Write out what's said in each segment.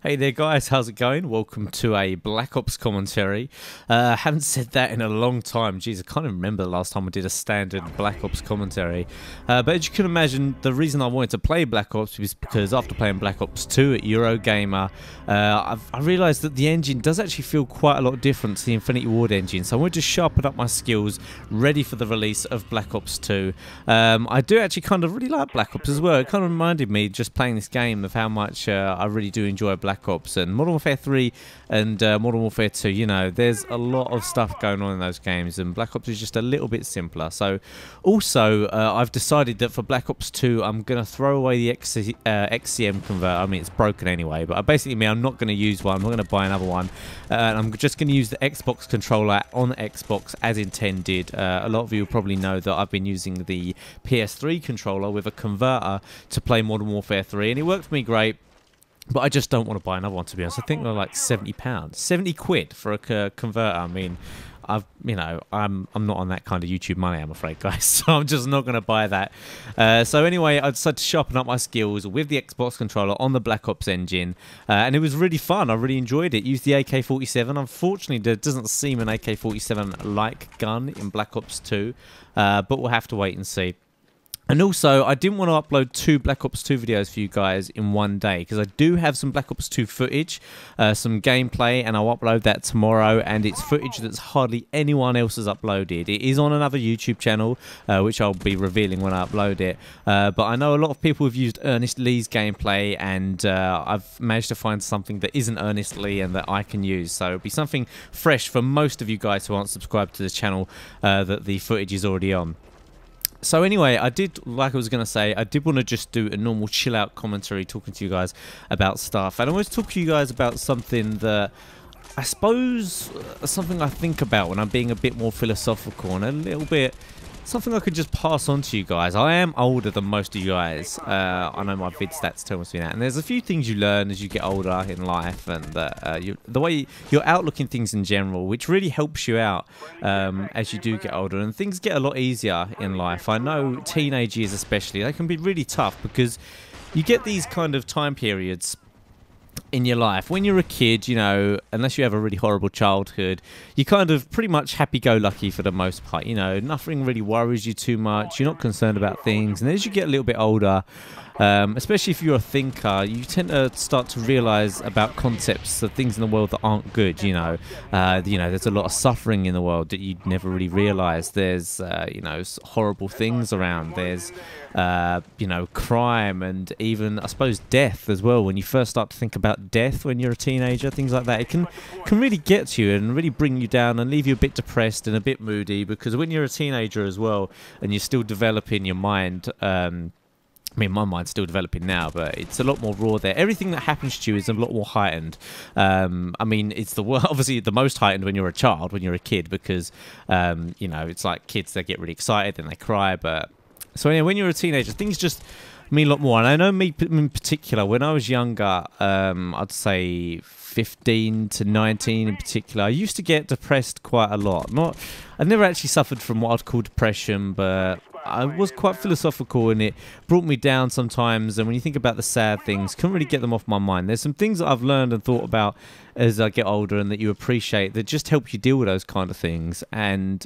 Hey there guys, how's it going? Welcome to a Black Ops commentary. Haven't said that in a long time. Jeez, I can't even remember the last time I did a standard Black Ops commentary. But as you can imagine, the reason I wanted to play Black Ops was because after playing Black Ops 2 at Eurogamer, I realised that the engine does actually feel quite a lot different to the Infinity Ward engine. So I wanted to sharpen up my skills, ready for the release of Black Ops 2. I do actually kind of really like Black Ops as well. It kind of reminded me, just playing this game, of how much I really do enjoy Black Ops. And Modern Warfare 3 and Modern Warfare 2, you know, there's a lot of stuff going on in those games, and Black Ops is just a little bit simpler. So also I've decided that for Black Ops 2 I'm going to throw away the XCM converter. I mean, it's broken anyway, but I basically mean I'm not going to use one. I'm not going to buy another one, and I'm just going to use the Xbox controller on Xbox as intended. A lot of you probably know that I've been using the PS3 controller with a converter to play Modern Warfare 3, and it worked for me great. But I just don't want to buy another one, to be honest. I think they're like £70, 70 quid for a converter. I mean, I'm not on that kind of YouTube money, I'm afraid, guys. So I'm just not going to buy that. So anyway, I decided to sharpen up my skills with the Xbox controller on the Black Ops engine, and it was really fun. I really enjoyed it. Used the AK-47. Unfortunately, there doesn't seem an AK-47-like gun in Black Ops 2, but we'll have to wait and see. And also, I didn't want to upload 2 Black Ops 2 videos for you guys in one day, because I do have some Black Ops 2 footage, some gameplay, and I'll upload that tomorrow, and it's footage that's hardly anyone else has uploaded. It is on another YouTube channel, which I'll be revealing when I upload it, but I know a lot of people have used Ernest Lee's gameplay, and I've managed to find something that isn't Ernest Lee and that I can use, so it'll be something fresh for most of you guys who aren't subscribed to the channel that the footage is already on. So anyway, I did want to just do a normal chill out commentary talking to you guys about stuff. And I want to talk to you guys about something that I suppose something I think about when I'm being a bit more philosophical and a little bit something I could just pass on to you guys. I am older than most of you guys. I know my vid stats tell me that. And there's a few things you learn as you get older in life, and the way your outlook in things in general, which really helps you out as you do get older. And things get a lot easier in life. I know teenage years especially, they can be really tough because you get these kind of time periods in your life. When you're a kid, you know, unless you have a really horrible childhood, you're kind of pretty much happy-go-lucky for the most part. You know, nothing really worries you too much. You're not concerned about things. And as you get a little bit older, especially if you're a thinker, you tend to start to realize about concepts of things in the world that aren't good. You know, there's a lot of suffering in the world that you'd never really realize. There's, horrible things around. There's, crime and even, I suppose, death as well. When you first start to think about death when you're a teenager, things like that, it can really get to you and really bring you down and leave you a bit depressed and a bit moody, because when you're a teenager as well and you're still developing your mind, I mean, my mind's still developing now, but it's a lot more raw there. Everything that happens to you is a lot more heightened. I mean, it's obviously the most heightened when you're a child, when you're a kid, because, it's like kids, they get really excited and they cry. But so anyway, when you're a teenager, things just mean a lot more. And I know me in particular, when I was younger, I'd say 15 to 19 in particular, I used to get depressed quite a lot. I never actually suffered from what I'd call depression, but I was quite philosophical, and it brought me down sometimes. And when you think about the sad things, couldn't really get them off my mind. There's some things that I've learned and thought about as I get older and that you appreciate that just help you deal with those kind of things and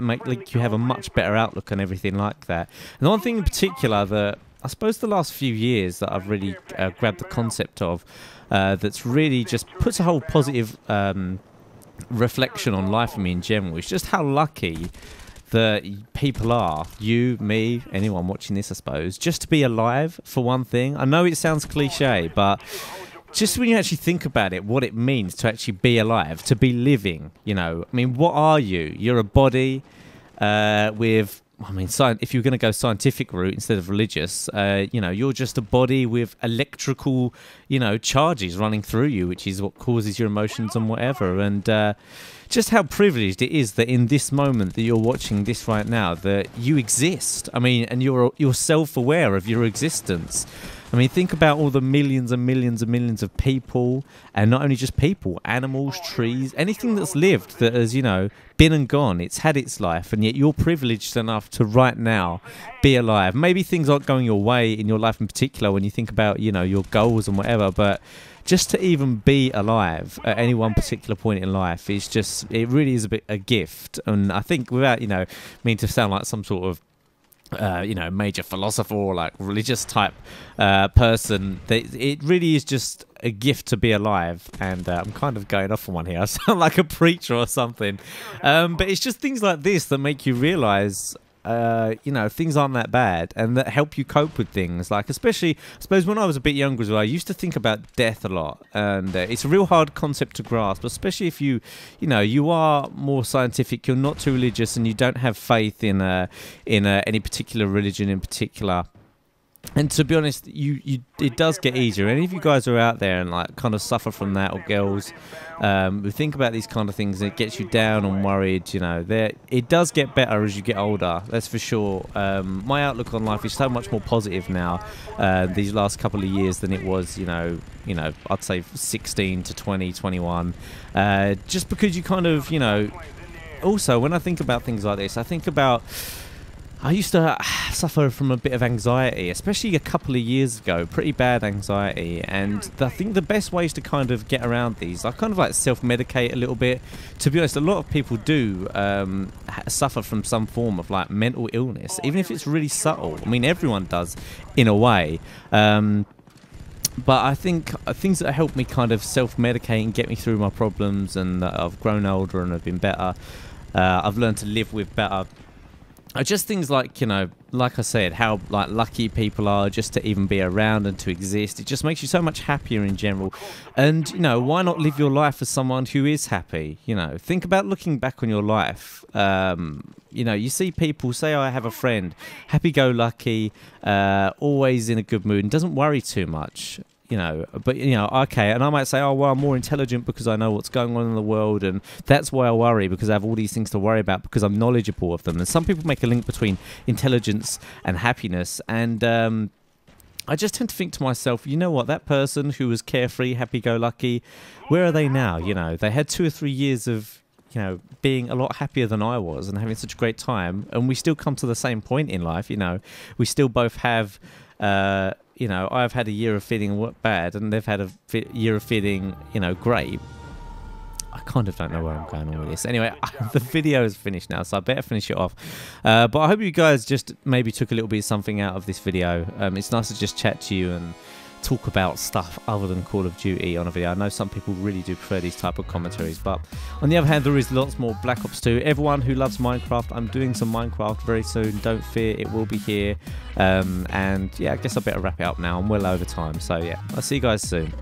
make you have a much better outlook on everything like that. And the one thing in particular that I suppose the last few years that I've really grabbed the concept of, that's really just puts a whole positive reflection on life for me in general, is just how lucky that people are, you, me, anyone watching this, I suppose, just to be alive, for one thing. I know it sounds cliche, but just when you actually think about it, what it means to actually be alive, to be living, you know. I mean, what are you? You're a body with... I mean, if you're going to go scientific route instead of religious, you're just a body with electrical, charges running through you, which is what causes your emotions and whatever. And just how privileged it is that in this moment that you're watching this right now, that you exist. I mean, and you're self-aware of your existence. I mean, think about all the millions and millions and millions of people, and not only just people, animals, trees, anything that's lived that has, you know, been and gone. It's had its life, and yet you're privileged enough to right now be alive. Maybe things aren't going your way in your life in particular when you think about, you know, your goals and whatever, but just to even be alive at any one particular point in life is just, it really is a gift. And I think, without, you know, meaning to sound like some sort of you know, major philosopher or like religious type person, it really is just a gift to be alive. And I'm kind of going off on one here. I sound like a preacher or something, but it's just things like this that make you realize, you know, things aren't that bad, and that help you cope with things. Like, especially, I suppose, when I was a bit younger as well, I used to think about death a lot, and it's a real hard concept to grasp, especially if you know, you are more scientific, you're not too religious, and you don't have faith in any particular religion in particular. And to be honest, it does get easier. Any of you guys are out there and like kind of suffer from that, or girls, who think about these kind of things, and it gets you down and worried, you know, it does get better as you get older, that's for sure. My outlook on life is so much more positive now, these last couple of years, than it was, you know, I'd say 16 to 20, 21, just because you kind of, you know, also when I think about things like this, I think about, I used to suffer from a bit of anxiety, especially a couple of years ago, pretty bad anxiety, and I think the best ways to kind of get around these, I kind of like self-medicate a little bit. To be honest, a lot of people do suffer from some form of like mental illness, even if it's really subtle. I mean, everyone does in a way. But I think things that help me kind of self-medicate and get me through my problems, and I've grown older and I've been better, I've learned to live with better, just things like, you know, like I said, how like lucky people are just to even be around and to exist. It just makes you so much happier in general. And, you know, why not live your life as someone who is happy? You know, think about looking back on your life. You know, you see people say, oh, I have a friend, happy-go-lucky, always in a good mood and doesn't worry too much. You know, but, you know, okay, and I might say, oh, well, I'm more intelligent because I know what's going on in the world, and that's why I worry, because I have all these things to worry about, because I'm knowledgeable of them. And some people make a link between intelligence and happiness, and I just tend to think to myself, you know what, that person who was carefree, happy-go-lucky, where are they now? You know, they had 2 or 3 years of, you know, being a lot happier than I was and having such a great time, and we still come to the same point in life. You know, we still both have, you know, I've had a year of feeling bad, and they've had a year of feeling, you know, great. I kind of don't know where I'm going on with this. Anyway, the video is finished now, so I better finish it off. But I hope you guys just maybe took a little bit of something out of this video. It's nice to just chat to you and talk about stuff other than Call of Duty on a video. I know some people really do prefer these type of commentaries, but on the other hand, there is lots more Black Ops 2. Everyone who loves Minecraft, I'm doing some Minecraft very soon. Don't fear, it will be here. And yeah, I guess I better wrap it up now. I'm well over time, so yeah, I'll see you guys soon.